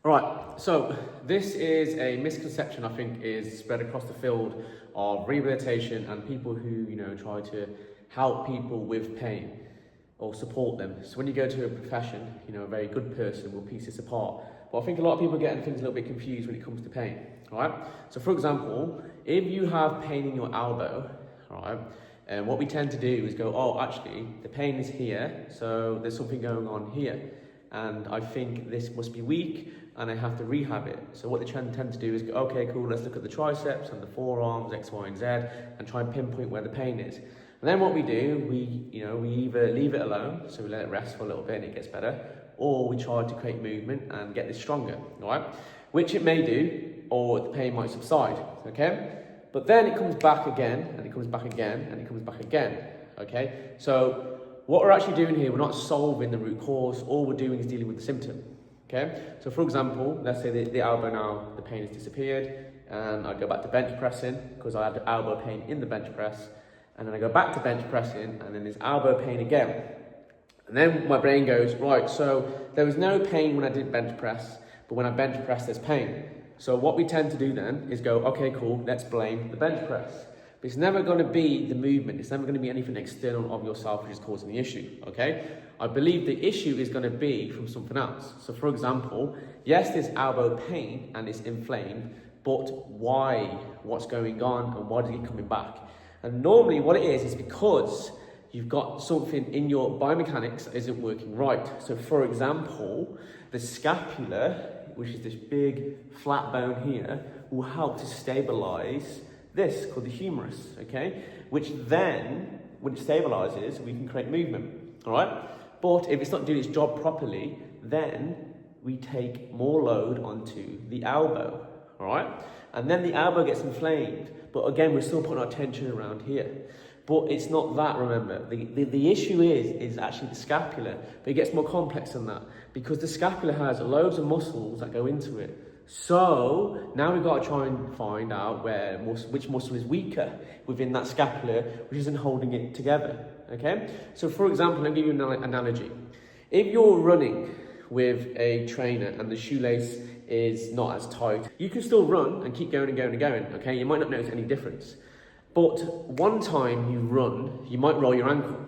Right, so this is a misconception I think is spread across the field of rehabilitation and people who, try to help people with pain or support them. So when you go to a profession, a very good person will piece this apart. But I think a lot of people are getting things a little bit confused when it comes to pain, right? So for example, if you have pain in your elbow, right, and what we tend to do is go, oh, actually, the pain is here, so there's something going on here. And I think this must be weak and I have to rehab it. So what they tend to do is go, okay, cool, let's look at the triceps and the forearms, X, Y, and Z, and try and pinpoint where the pain is. And then what we do, we either leave it alone, so we let it rest for a little bit and it gets better, or we try to create movement and get this stronger, right? Which it may do, or the pain might subside, okay? But then it comes back again, and it comes back again, and it comes back again, okay? So what we're actually doing here, we're not solving the root cause, all we're doing is dealing with the symptom, okay? So for example, let's say the elbow now, the pain has disappeared, and I go back to bench pressing, because I had elbow pain in the bench press, and then I go back to bench pressing, and then there's elbow pain again. And then my brain goes, right, so there was no pain when I did bench press, but when I bench press, there's pain. So what we tend to do then is go, okay, cool, let's blame the bench press. But it's never going to be the movement. It's never going to be anything external of yourself which is causing the issue, okay? I believe the issue is going to be from something else. So for example, yes, there's elbow pain and it's inflamed, but why? What's going on and why is it coming back? And normally what it is because you've got something in your biomechanics that isn't working right. So for example, the scapula, which is this big flat bone here, will help to stabilize this called the humerus, okay? Which then, when it stabilizes, we can create movement, all right? But if it's not doing its job properly, then we take more load onto the elbow, all right? And then the elbow gets inflamed, but again, we're still putting our tension around here. But it's not that, remember. The issue is actually the scapula, but it gets more complex than that because the scapula has loads of muscles that go into it. So now we've got to try and find out which muscle is weaker within that scapula, which isn't holding it together, okay? So for example, let me give you an analogy. If you're running with a trainer and the shoelace is not as tight, you can still run and keep going and going and going, okay? You might not notice any difference. But one time you run, you might roll your ankle,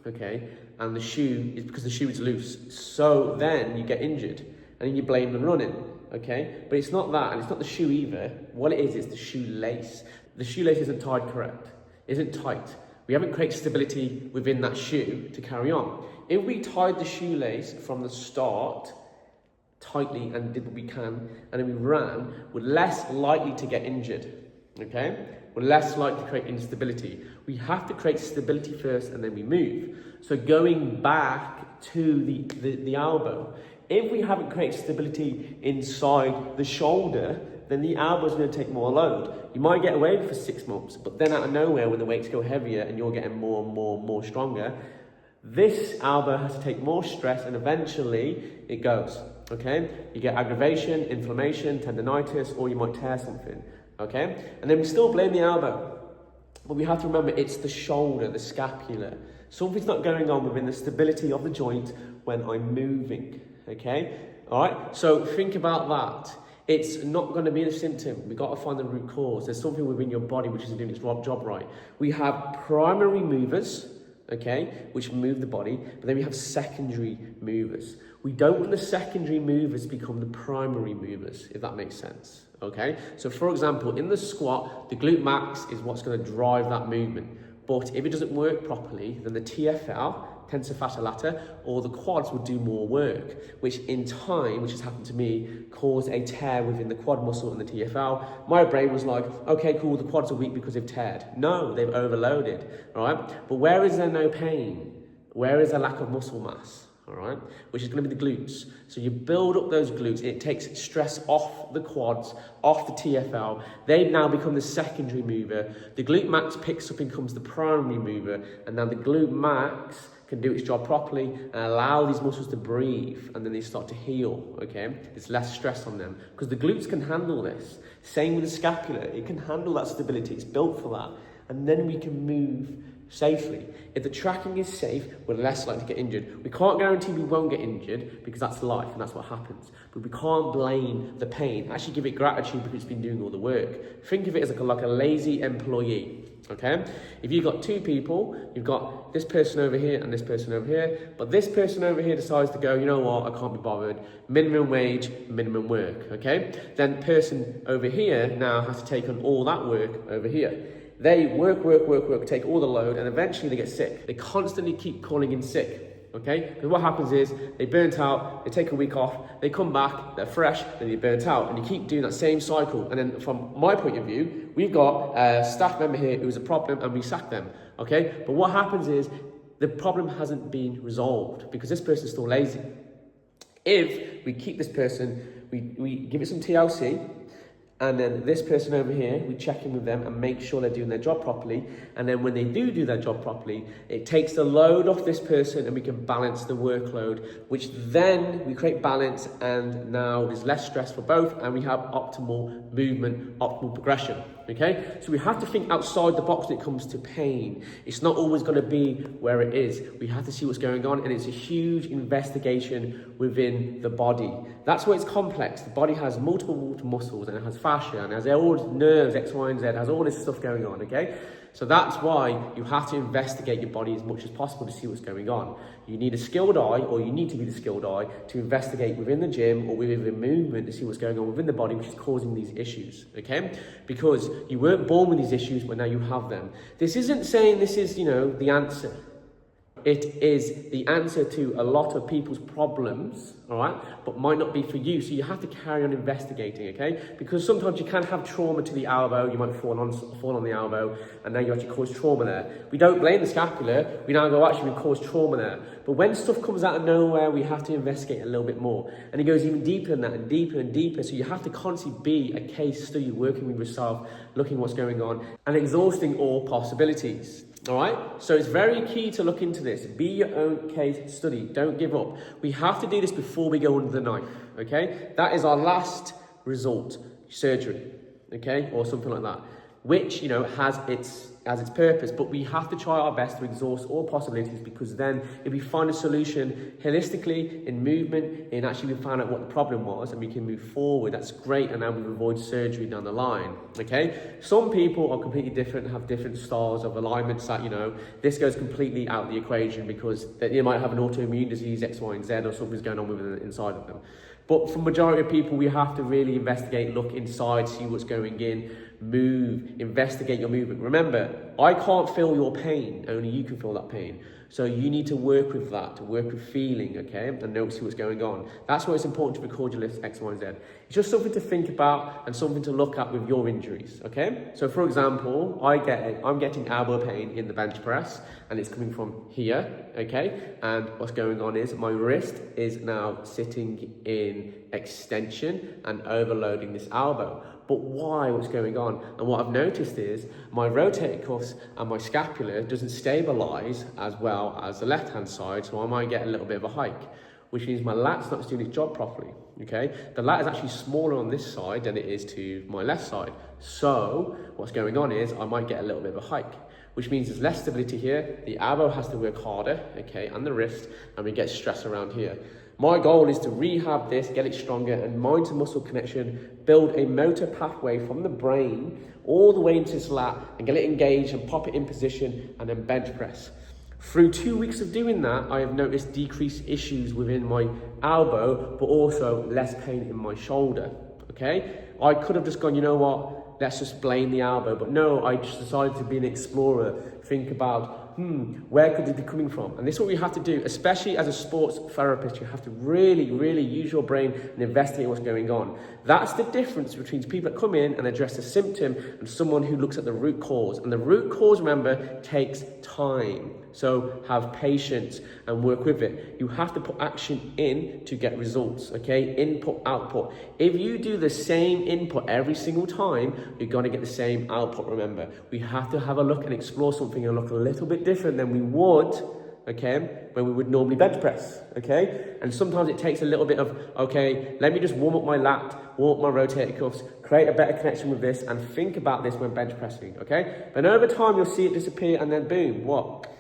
okay? And the shoe is because the shoe is loose. So then you get injured and then you blame the running, okay? But it's not that, and it's not the shoe either. What it is the shoelace. The shoelace isn't tied correct, isn't tight. We haven't created stability within that shoe to carry on. If we tied the shoelace from the start tightly and did what we can, and then we ran, we're less likely to get injured, okay? We're less likely to create instability. We have to create stability first and then we move. So going back to the elbow, if we haven't created stability inside the shoulder, then the elbow is going to take more load. You might get away with it for 6 months, but then out of nowhere, when the weights go heavier and you're getting more stronger, this elbow has to take more stress and eventually it goes, okay? You get aggravation, inflammation, tendonitis, or you might tear something. Okay, and then we still blame the elbow, but we have to remember it's the shoulder, the scapula. Something's not going on within the stability of the joint when I'm moving, okay? All right, so think about that. It's not going to be the symptom. We've got to find the root cause. There's something within your body which isn't doing its job right. We have primary movers, okay, which move the body, but then we have secondary movers. We don't want the secondary movers become the primary movers, if that makes sense, okay? So for example, in the squat, the glute max is what's going to drive that movement. But if it doesn't work properly, then the TFL, tensor fasciae lata, or the quads will do more work, which in time, which has happened to me, caused a tear within the quad muscle and the TFL. My brain was like, okay, cool, the quads are weak because they've teared. No, they've overloaded, all right? But where is there no pain? Where is there lack of muscle mass? All right, which is going to be the glutes. So you build up those glutes, it takes stress off the quads, off the TFL. They now become the secondary mover. The glute max picks up and becomes the primary mover, and now the glute max can do its job properly and allow these muscles to breathe, and then they start to heal, okay? There's less stress on them because the glutes can handle this. Same with the scapula, it can handle that stability, it's built for that. And then we can move safely. If the tracking is safe, we're less likely to get injured. We can't guarantee we won't get injured because that's life and that's what happens. But we can't blame the pain. Actually give it gratitude because it's been doing all the work. Think of it as like a lazy employee, okay? If you've got two people, you've got this person over here and this person over here, but this person over here decides to go, you know what, I can't be bothered. Minimum wage, minimum work, okay? Then person over here now has to take on all that work over here. They work, take all the load, and eventually they get sick. They constantly keep calling in sick, okay? Because what happens is, they burnt out, they take a week off, they come back, they're fresh, then they burnt out, and you keep doing that same cycle. And then from my point of view, we've got a staff member here who's a problem, and we sack them, okay? But what happens is, the problem hasn't been resolved, because this person's still lazy. If we keep this person, we give it some TLC, and then this person over here, we check in with them and make sure they're doing their job properly. And then when they do their job properly, it takes the load off this person and we can balance the workload, which then we create balance, and now there's less stress for both and we have optimal movement, optimal progression. Okay, so we have to think outside the box when it comes to pain. It's not always going to be where it is. We have to see what's going on, and it's a huge investigation within the body. That's why it's complex. The body has multiple muscles, and it has fascia, and it has all its nerves, X, Y, and Z, it has all this stuff going on, okay? So that's why you have to investigate your body as much as possible to see what's going on. You need a skilled eye, or you need to be the skilled eye, to investigate within the gym or within the movement to see what's going on within the body, which is causing these issues, okay? Because you weren't born with these issues, but now you have them. This isn't saying this is, the answer. It is the answer to a lot of people's problems, all right, but might not be for you. So you have to carry on investigating, okay? Because sometimes you can have trauma to the elbow. You might fall on the elbow, and now you actually cause trauma there. We don't blame the scapula. We now go, actually, we caused trauma there. But when stuff comes out of nowhere, we have to investigate a little bit more. And it goes even deeper than that, and deeper and deeper. So you have to constantly be a case study, working with yourself, looking what's going on, and exhausting all possibilities. All right, so it's very key to look into this. Be your own case study. Don't give up. We have to do this before we go under the knife, okay? That is our last resort, surgery, okay? Or something like that, which, has its purpose, but we have to try our best to exhaust all possibilities, because then if we find a solution holistically in movement, and actually we find out what the problem was and we can move forward, that's great, and now we avoid surgery down the line, okay? Some people are completely different, have different styles of alignments that, this goes completely out of the equation, because they might have an autoimmune disease, X, Y, and Z, or something's going on within inside of them. But for the majority of people, we have to really investigate, look inside, see what's going in, move, investigate your movement. Remember, I can't feel your pain, only you can feel that pain. So you need to work with that, to work with feeling, okay, and notice what's going on. That's why it's important to record your list X, Y, and Z. It's just something to think about and something to look at with your injuries, okay? So for example, I'm getting elbow pain in the bench press, and it's coming from here, okay? And what's going on is my wrist is now sitting in extension and overloading this elbow. But why? What's going on? And what I've noticed is my rotator cuffs and my scapula doesn't stabilize as well as the left-hand side, so I might get a little bit of a hike, which means my lat's not doing its job properly, okay? The lat is actually smaller on this side than it is to my left side. So what's going on is I might get a little bit of a hike, which means there's less stability here. The elbow has to work harder, okay, and the wrist, and we get stress around here. My goal is to rehab this, get it stronger, and mind to muscle connection, build a motor pathway from the brain all the way into this lat, and get it engaged and pop it in position, and then bench press. Through 2 weeks of doing that, I have noticed decreased issues within my elbow, but also less pain in my shoulder, okay? I could have just gone, you know what, let's just blame the elbow, but no, I just decided to be an explorer, think about, where could it be coming from? And this is what we have to do, especially as a sports therapist. You have to really, really use your brain and investigate what's going on. That's the difference between people that come in and address a symptom and someone who looks at the root cause. And the root cause, remember, takes time. So have patience and work with it. You have to put action in to get results, okay? Input, output. If you do the same input every single time, you're going to get the same output, remember. We have to have a look and explore something and look a little bit different than we would, okay, when we would normally bench press, okay? And sometimes it takes a little bit of, okay, let me just warm up my lat, warm up my rotator cuffs, create a better connection with this, and think about this when bench pressing, okay? And over time, you'll see it disappear, and then boom, what?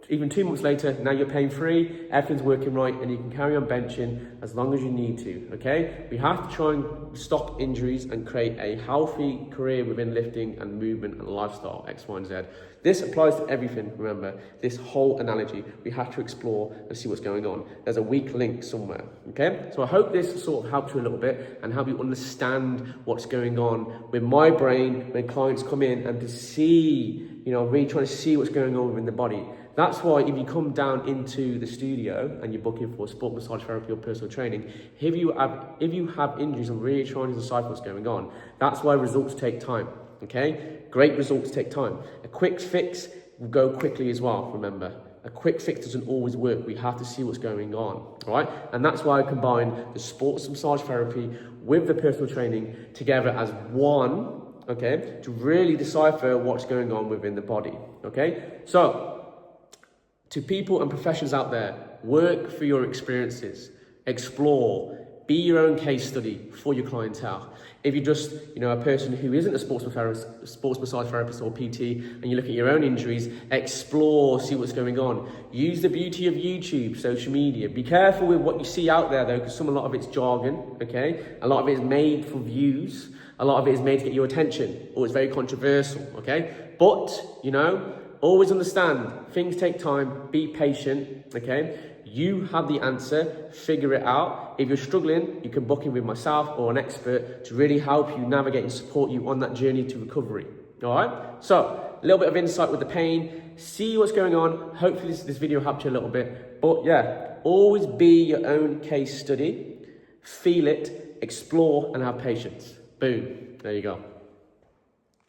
Even 2 months later, now you're pain-free, everything's working right, and you can carry on benching as long as you need to, okay? We have to try and stop injuries and create a healthy career within lifting and movement and lifestyle, X, Y, and Z. This applies to everything, remember, this whole analogy. We have to explore and see what's going on. There's a weak link somewhere, okay? So I hope this sort of helps you a little bit and help you understand what's going on with my brain when clients come in and to see, really trying to see what's going on within the body. That's why if you come down into the studio and you're booking for sport massage therapy or personal training, if you have injuries and really trying to decipher what's going on, that's why results take time, okay? Great results take time. A quick fix will go quickly as well, remember. A quick fix doesn't always work. We have to see what's going on, right? And that's why I combine the sports massage therapy with the personal training together as one, okay? To really decipher what's going on within the body, okay? So, to people and professionals out there, work through your experiences, explore, be your own case study for your clientele. If you're just, a person who isn't a sports massage therapist or PT, and you look at your own injuries, explore, see what's going on. Use the beauty of YouTube, social media. Be careful with what you see out there though, because a lot of it's jargon, okay? A lot of it is made for views. A lot of it is made to get your attention, or it's very controversial, okay? But, always understand, things take time, be patient, okay? You have the answer, figure it out. If you're struggling, you can book in with myself or an expert to really help you navigate and support you on that journey to recovery, all right? So, a little bit of insight with the pain, see what's going on. Hopefully this video helped you a little bit. But yeah, always be your own case study, feel it, explore, and have patience. Boom, there you go.